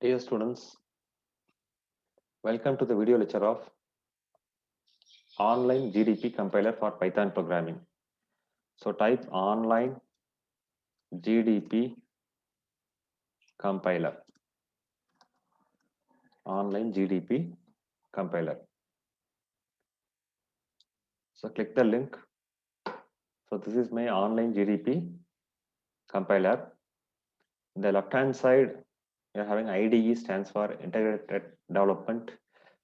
Dear students, welcome to the video lecture of online GDP compiler for Python programming. So type online GDP compiler, online GDP compiler. So click the link. So this is my online GDP compiler. In the left hand side, you're having IDE stands for Integrated Development,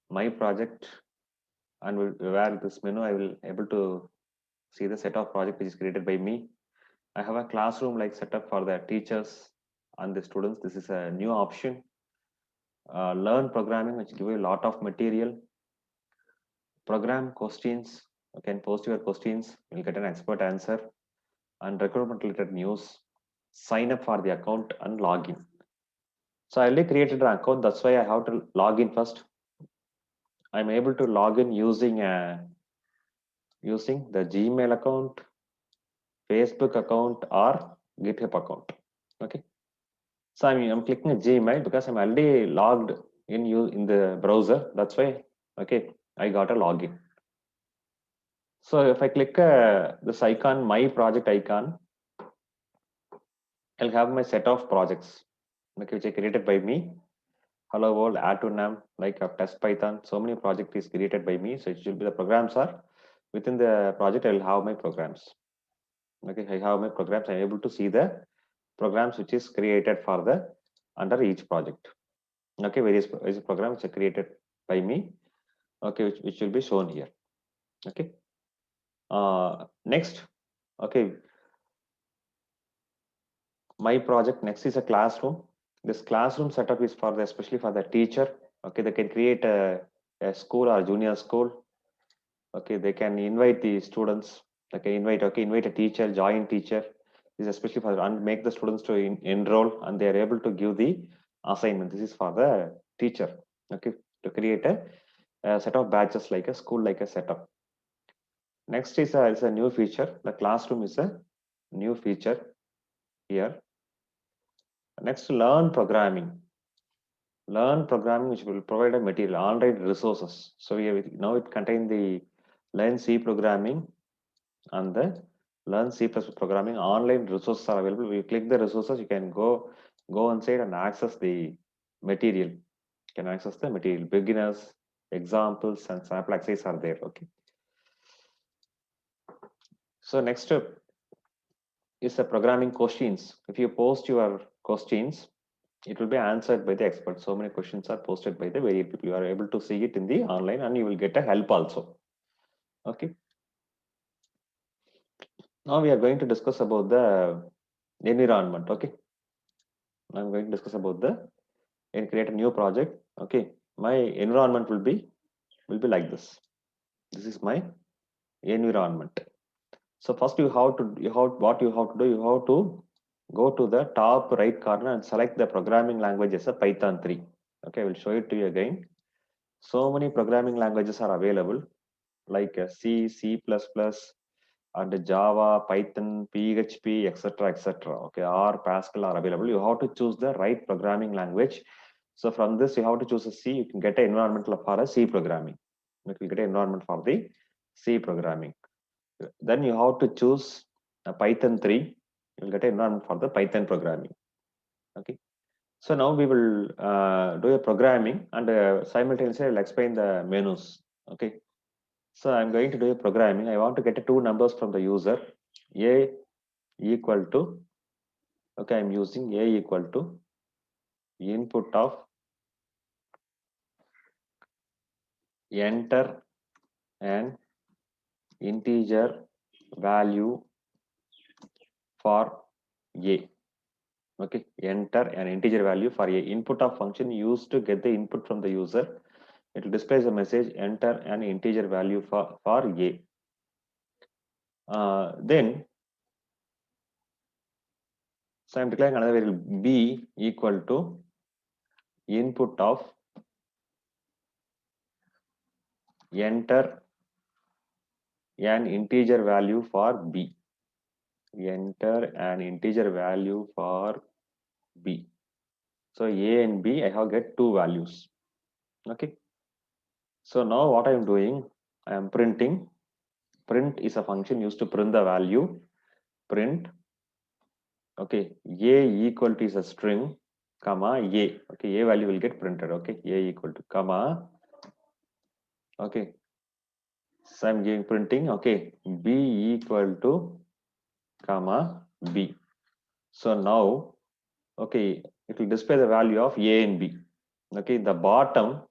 my project, and where this menu I will able to see the set of project which is created by me. I have a classroom like setup for the teachers and the students. This is a new option. Learn programming, which give you a lot of material. Program questions. You can post your questions. You'll get an expert answer. And recruitment related news. Sign up for the account and log in. So I already created an account. That's why I have to log in first. I'm able to log in using the Gmail account, Facebook account, or GitHub account. Okay. So I'm clicking Gmail because I'm already logged in the browser. That's why, okay, I got a login. So if I click this icon, my project icon, I'll have my set of projects, okay, which are created by me. Hello world, add to num, like a test Python. So many project is created by me. So it should be the programs are within the project. I'll have my programs. Okay, I have my programs. I'm able to see the programs which is created for the under each project. Okay, various programs are created by me. Okay, which will be shown here. Okay. Next, okay, my project next is a classroom. This classroom setup is for the especially for the teacher. Okay, they can create a school or junior school. Okay, they can invite the students. They can invite a teacher, join teacher. This is especially for and make the students to enroll and they are able to give the assignment. This is for the teacher. Okay, to create a set of batches like a school like a setup. Next is a new feature. The classroom is a new feature here. Next, learn programming. Learn programming, which will provide a material, online resources. So we have, now it contains the learn C programming and the learn C plus programming. Online resources are available. You click the resources, you can go inside and access the material. You can access the material. Beginners, examples, and sample exercises are there. Okay. So next step is the programming questions. If you post your questions, it will be answered by the expert. So many questions are posted by the various people. You are able to see it in the online and you will get a help also. Okay. Now we are going to discuss about the environment. Okay. I'm going to discuss about the and create a new project. Okay. My environment will be like this. This is my environment. So first what you have to do, you have to go to the top right corner and select the programming language as a Python 3. Okay, I will show it to you again. So many programming languages are available like C, C++, and Java, Python, PHP, etc., etc. Okay, or Pascal are available. You have to choose the right programming language. So from this, you have to choose a C. You can get an environment for a C programming. You can get an environment for the C programming. Then you have to choose a Python 3. You'll get an environment for the Python programming. Okay. So now we will do a programming and simultaneously I'll explain the menus. Okay. So I'm going to do a programming. I want to get two numbers from the user. A equal to, okay, I'm using A equal to input of enter an integer value for A. Okay, enter an integer value for A. Input of function used to get the input from the user. It will display the message enter an integer value for A. Then, so I'm declaring another variable B equal to input of enter an integer value for B. Enter an integer value for B. So A and B, I have get two values. Okay. So now what I am doing, I am printing. Print is a function used to print the value. Print. Okay. A equal to is a string, comma A. Okay. A value will get printed. Okay. A equal to comma. Okay. So I'm giving printing. Okay. B equal to comma B. So now, okay, it will display the value of A and B. Okay. The bottom.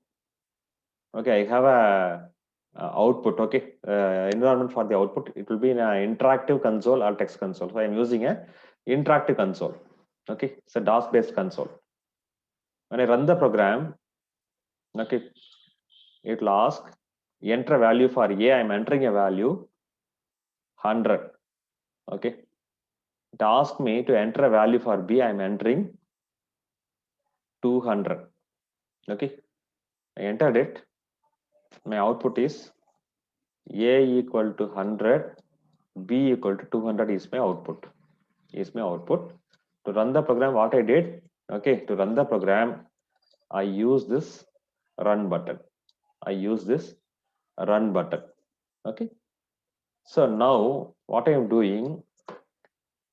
Okay. I have a output. Okay. Environment for the output. It will be in an interactive console or text console. So I'm using a interactive console. Okay. It's a DOS based console. When I run the program, okay, it will ask enter a value for A. I'm entering a value 100. Okay. It asks me to enter a value for B. I'm entering 200. Okay. I entered it. My output is A equal to 100. B equal to 200 is my output. To run the program, what I did, okay, to run the program, I use this run button. Okay. So now what I am doing,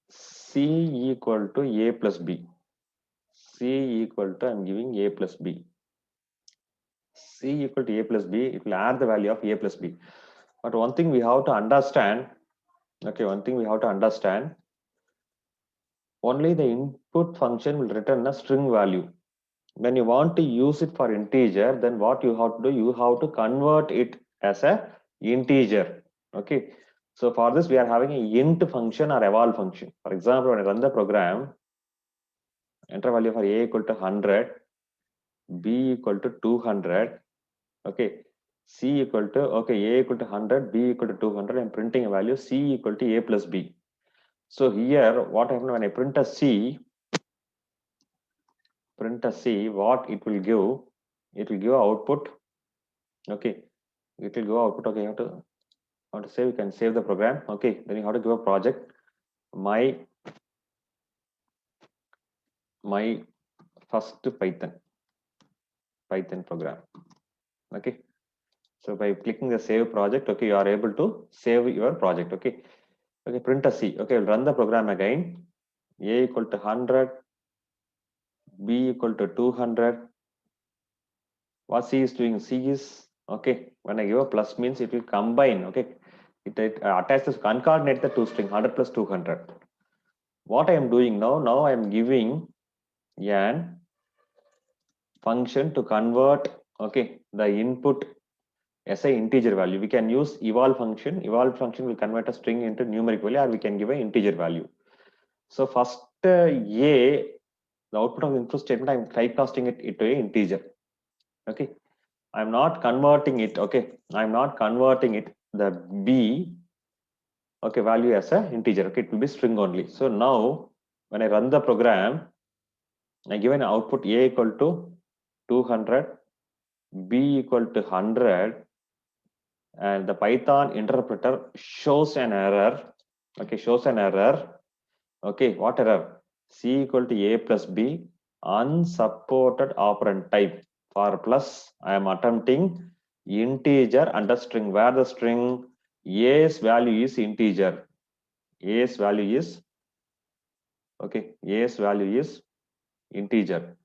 C equal to A plus B. C equal to, I'm giving A plus B. C equal to A plus B, it will add the value of A plus B. But one thing we have to understand, okay, only the input function will return a string value. When you want to use it for integer, then what you have to do, you have to convert it as a integer. Okay. So for this, we are having a int function or eval function. For example, when I run the program, enter value for A equal to 100, B equal to 200. Okay. C equal to, okay, A equal to 100, B equal to 200. I'm printing a value C equal to A plus B. So here, what happens when I print a C, what it will give? It will give output. Okay. It will give output. Okay. You have to save. You can save the program. Okay. Then you have to give a project. My first Python program. Okay. So by clicking the save project, okay, you are able to save your project. Okay. Okay. Print a C. Okay. We'll run the program again. A equal to 100. B equal to 200. What C is doing? C is, okay, when I give a plus means it will combine. Okay. It attaches, concatenate the two string 100 plus 200. What I am doing now I am giving an function to convert, okay, the input as a integer value. We can use eval function. Eval function will convert a string into numeric value, or we can give an integer value. So first A, the output of input statement, I'm typecasting it into an integer. Okay. I'm not converting it. Okay. I'm not converting it, the B, okay, value as a integer. Okay. It will be string only. So now when I run the program, I give an output A equal to 200, B equal to 100, and the Python interpreter shows an error. Okay. Shows an error. Okay. What error? C equal to A plus B, unsupported operand type. For plus, I am attempting integer under string, where the string A's value is integer. A's value is, okay, A's value is integer.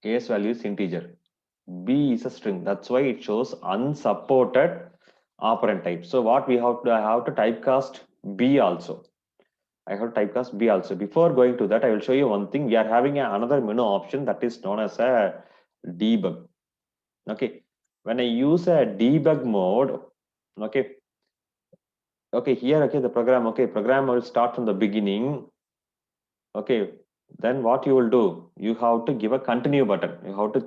A's value is integer. B is a string. That's why it shows unsupported operand type. So what we have to, I have to typecast B also. I have to typecast B also. Before going to that, I will show you one thing. We are having another menu option that is known as a debug. Okay. When I use a debug mode, okay. Okay, here, okay, the program, okay, program will start from the beginning. Okay, then what you will do, you have to give a continue button. You have to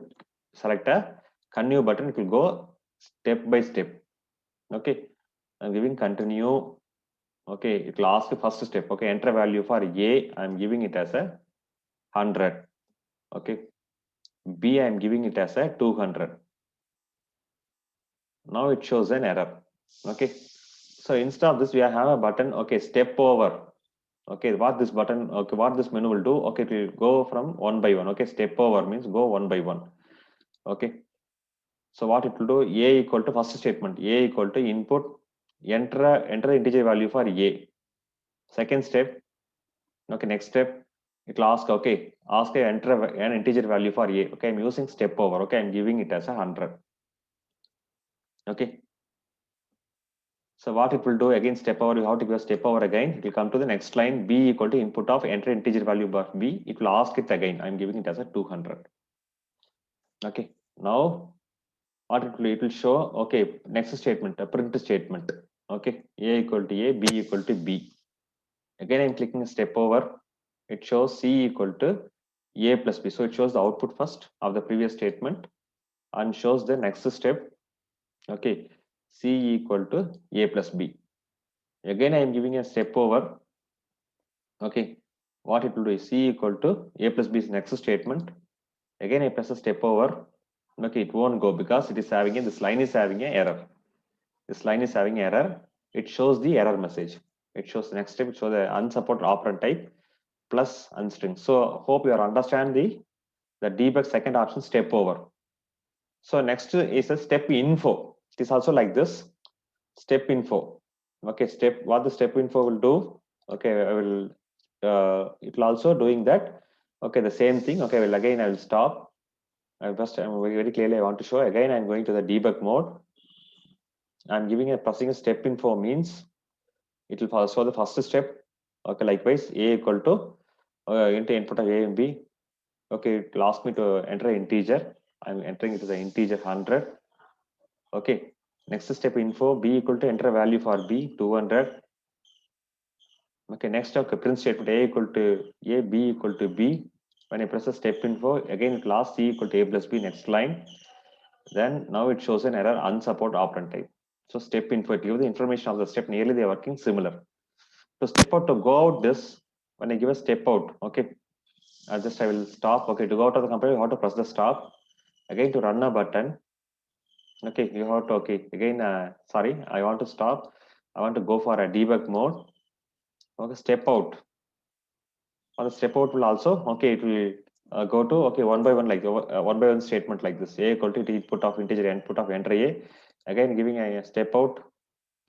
select a continue button. It will go step by step. Okay, I'm giving continue. Okay, it will ask the first step. Okay, enter value for A. I'm giving it as a 100. Okay, B, I'm giving it as a 200. Now it shows an error. Okay, so instead of this, we have a button. Okay, step over. Okay, what this button, okay, what this menu will do, okay, it will go from one by one. Okay, step over means go one by one. Okay, so what it will do, a equal to first statement, a equal to input, enter integer value for a. Second step, okay, next step, it will ask, okay, ask a enter an integer value for a. Okay, I'm using step over. Okay, I'm giving it as 100. Okay, so what it will do, again step over, you have to give a step over again. It will come to the next line, b equal to input of enter integer value by b. It will ask it again. I'm giving it as a 200. Okay, now what it will show, okay, next statement, a print statement. Okay, a equal to a, b equal to b. Again, I'm clicking a step over. It shows c equal to a plus b. So it shows the output first of the previous statement and shows the next step. Okay, c equal to a plus b. Again, I am giving a step over. Okay, what it will do is c equal to a plus b is next statement. Again, I press a step over. Okay, it won't go because it is having this line is having an error. This line is having error. It shows the error message. It shows the next step. It shows the unsupported operand type plus unstring. So hope you understand the debug second option step over. So next is a step info. It is also like this step info. Okay, what the step info will do. Okay, I will. It will also doing that. Okay, the same thing. Okay, well again I will stop. I'm very clearly I want to show again. I'm going to the debug mode. I'm giving a pressing a step info means it will show the first step. Okay, likewise a equal to into input of a and b. Okay, it will ask me to enter an integer. I'm entering it as an integer 100. Okay, next step info b equal to enter a value for b 200. Okay, next print statement a equal to a, b equal to b. When I press the step info, again it will ask c equal to a plus b next line. Then now it shows an error unsupported operand type. So step info, it gives the information of the step, nearly they are working similar. To step out, to go out this, when I give a step out, okay, I will stop. Okay, to go out of the computer, you have to press the stop. Again, to run a button, okay, you have to, okay, again, sorry, I want to stop. I want to go for a debug mode. Okay, step out. On the step out will also, okay, it will go to, okay, one by one, like one by one statement like this. A equal to input of integer, input of enter a. Again, giving a step out.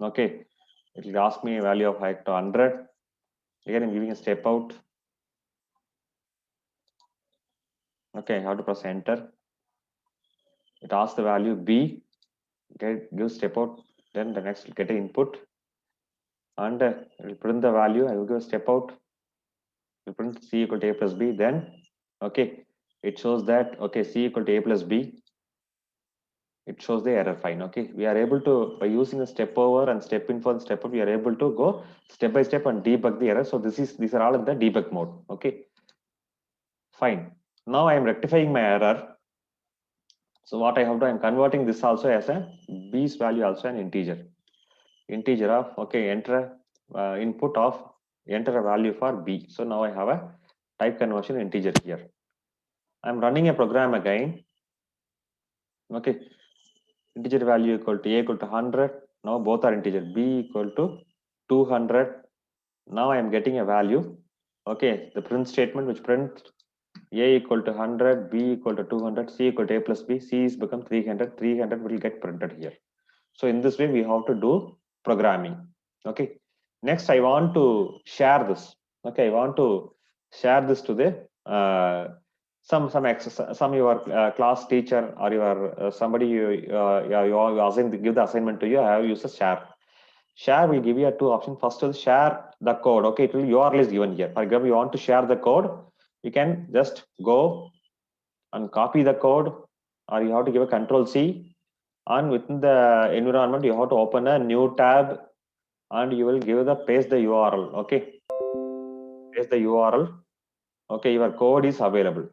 Okay, it will ask me a value of height to 100. Again, I'm giving a step out. Okay, I have to press enter. It asks the value b, give step out, then the next will get an input, and it will print the value. I will give a step out, will print c equal to a plus b. Then, okay, it shows that, okay, c equal to a plus b. It shows the error fine. Okay, we are able to, by using a step over and step info and step out, we are able to go step by step and debug the error. So these are all in the debug mode. Okay, fine. Now I am rectifying my error. So what I have to, I'm converting this also as a b's value also an integer. Integer of, okay, enter input of enter a value for b. So now I have a type conversion integer here. I'm running a program again. Okay, integer value equal to a equal to 100. Now both are integer. B equal to 200. Now I am getting a value. Okay, the print statement which print a equal to 100, b equal to 200, c equal to a plus b. C is become 300. 300 will get printed here. So in this way we have to do programming. Okay, next I want to share this. Okay, I want to share this to the some your class teacher or your somebody you assign, give the assignment to you. I have used a share. Share will give you two options. First is share the code. Okay, it will URL is given here. For example, you want to share the code, you can just go and copy the code, or you have to give a control C, and within the environment you have to open a new tab and you will give the paste the URL. Okay, paste the URL. Okay, your code is available.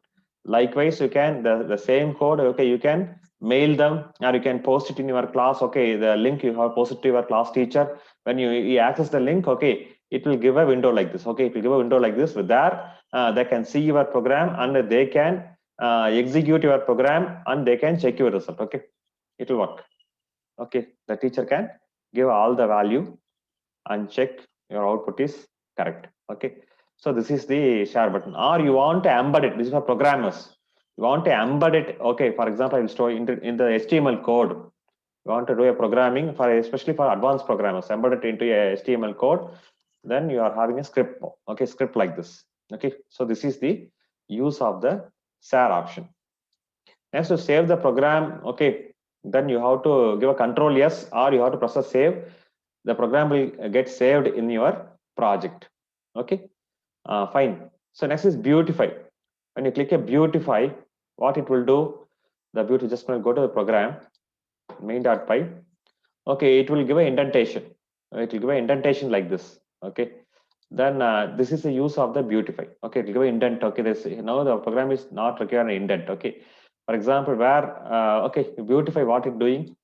Likewise, you can the same code. Okay, you can mail them or you can post it in your class. Okay, the link you have posted to your class teacher. When you access the link, okay, it will give a window like this. Okay, it will give a window like this. With that, they can see your program and they can execute your program and they can check your result. Okay, it will work. Okay, the teacher can give all the value and check your output is Correct. Okay. So this is the share button, or you want to embed it. This is for programmers. You want to embed it. Okay. For example, I will store in the HTML code. You want to do a programming for, especially for advanced programmers, embed it into a HTML code. Then you are having a script. Okay, script like this. Okay. So this is the use of the share option. Next, to save the program. Okay. Then you have to give a control yes, or you have to press a save. The program will get saved in your project. Okay. Fine. So next is beautify. When you click a beautify, what it will do, the beauty just going to go to the program main.py. Okay, it will give an indentation. It will give an indentation like this. Okay. Then this is the use of the beautify. Okay, it will give an indent. Okay, this now the program is not requiring an indent. Okay. For example, where okay, beautify, what it's doing,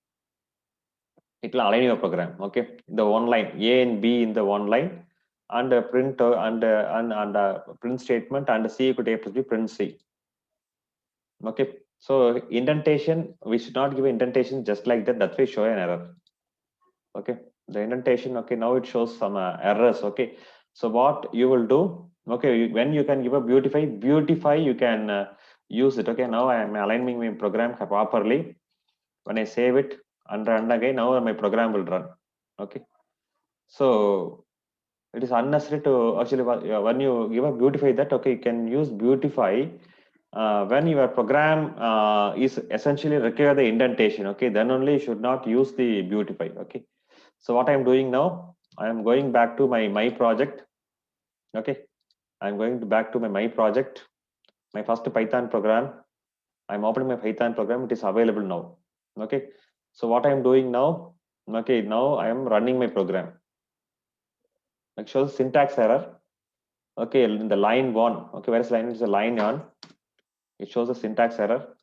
it will align your program. Okay, the one line A and B in the one line, and print and print statement, and C equal to A plus B, print C. Okay, so indentation, we should not give indentation just like that. That will show an error. Okay, the indentation. Okay, now it shows some errors. Okay, so what you will do? Okay, when you can give a beautify, you can use it. Okay, now I am aligning my program properly. When I save it and run again, now my program will run. Okay, so it is unnecessary to actually, when you give a beautify, that okay, you can use beautify when your program is essentially require the indentation. Okay, then only you should not use the beautify. Okay, so what I am doing now, I am going back to my project. Okay, I am going back to my project, my first Python program. I am opening my Python program. It is available now. Okay, so what I am doing now, okay, now I am running my program. It shows syntax error. Okay, in the line 1. Okay, whereas line is a line on, it shows a syntax error.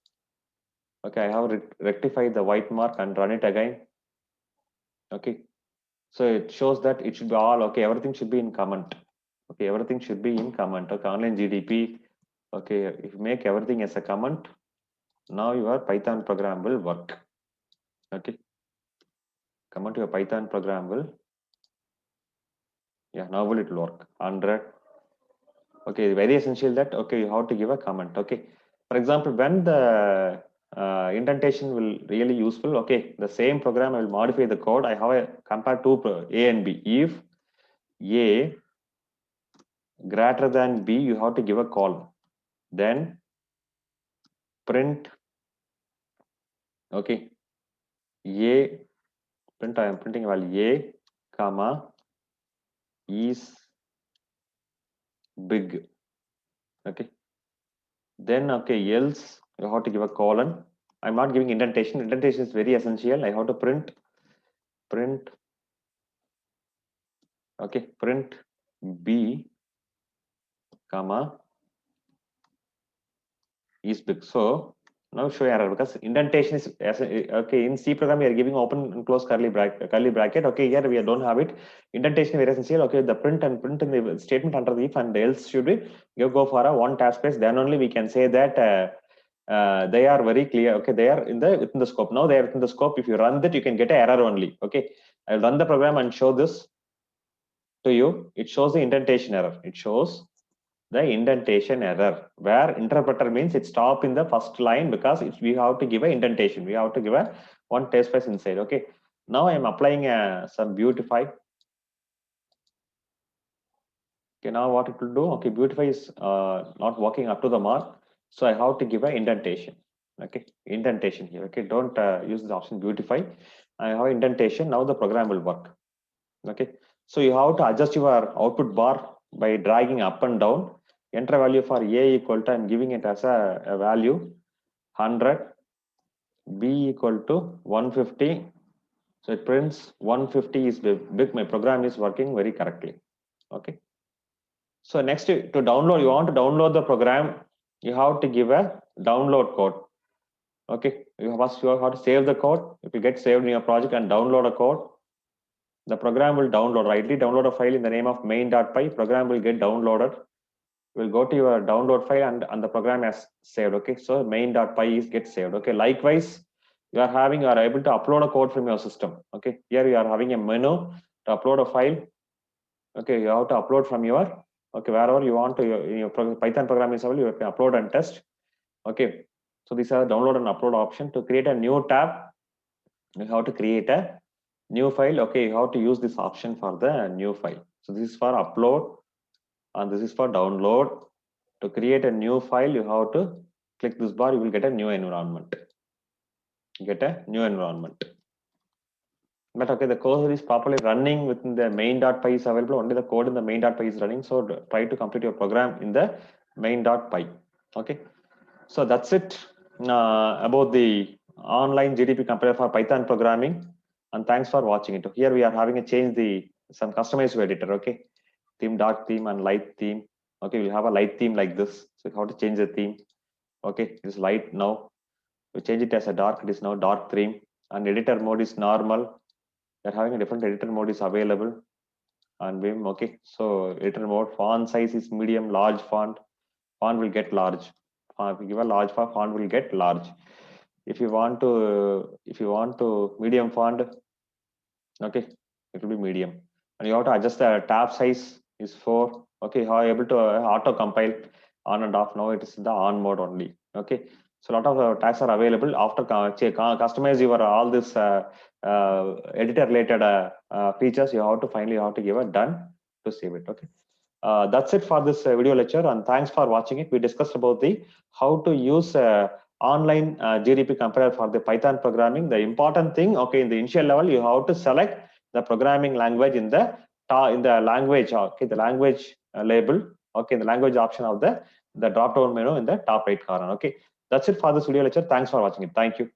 Okay, I have rectified the white mark and run it again. Okay, so it shows that it should be all okay. Everything should be in comment. Okay, everything should be in comment. Okay, online GDP. Okay, if you make everything as a comment, now your Python program will work. Okay, comment your Python program will, yeah, now will it work 100. Okay, very essential that okay, you have to give a comment. Okay, for example, when the indentation will really useful. Okay, the same program I will modify the code. I have a compare two A and B. If A greater than B, you have to give a call. Then print. Okay, A print. I am printing value A, comma is big. Okay. Then okay, else you have to give a colon. I'm not giving indentation. Indentation is very essential. I have to print. Okay, print B, comma is big. So now show error because indentation is okay. In C program, we are giving open and close curly bracket. Okay, here we don't have it. Indentation is very essential. Okay, the print in the statement under the if and else should be you go for a one tab space. Then only we can say that they are very clear. Okay, they are within the scope. Now they are within the scope. If you run that, you can get an error only. Okay, I'll run the program and show this to you. It shows the indentation error. It shows the indentation error where interpreter means it stop in the first line because we have to give a indentation. We have to give a one test space inside. Okay, now I am applying some beautify. Okay, now what it will do? Okay, beautify is not working up to the mark, so I have to give a indentation. Okay, indentation here. Okay, don't use the option beautify. I have indentation. Now the program will work. Okay, so you have to adjust your output bar by dragging up and down. Enter value for A equal to, I'm giving it as a value 100, B equal to 150. So it prints 150 is big. My program is working very correctly. Okay. So next to download, you want to download the program, you have to give a download code. Okay. You have to save the code. If you get saved in your project and download a code, the program will download. Rightly download a file in the name of main.py. Program will get downloaded. Will go to your download file and the program has saved. Okay, so main.py is get saved. Okay, likewise, you are able to upload a code from your system. Okay, here you are having a menu to upload a file. Okay, you have to upload from your, okay, wherever you want to, your Python program is available, you can upload and test. Okay, so these are download and upload option. To create a new tab, you have to create a new file. Okay, you have to use this option for the new file. So this is for upload and this is for download. To create a new file, you have to click this bar, you will get a new environment. Get a new environment. But okay, the cursor is properly running within the main.py is available. Only the code in the main.py is running. So try to complete your program in the main.py. Okay, so that's it about the online GDP compiler for Python programming. And thanks for watching it. Here we are having a change some customized editor. Okay, theme, dark theme, and light theme. Okay, we'll have a light theme like this. So how to change the theme? Okay, it's light now. We change it as a dark. It is now dark theme. And editor mode is normal. They're having a different editor mode is available on Vim. Okay, so editor mode, font size is medium, large font will get large. If you give a large font will get large. If you want to medium font, okay, it will be medium. And you have to adjust the tab size is 4. Okay, how are you able to auto compile on and off? Now it is in the on mode only. Okay, so a lot of tags are available. After customize your all this editor related features, you have to give a done to save it. Okay, that's it for this video lecture, and thanks for watching it. We discussed about the how to use online GDP compiler for the Python programming. The important thing, okay, in the initial level, you have to select the programming language in the language, okay, the language label, okay, the language option of the drop down menu in the top right corner. Okay, that's it for this video lecture. Thanks for watching it. Thank you.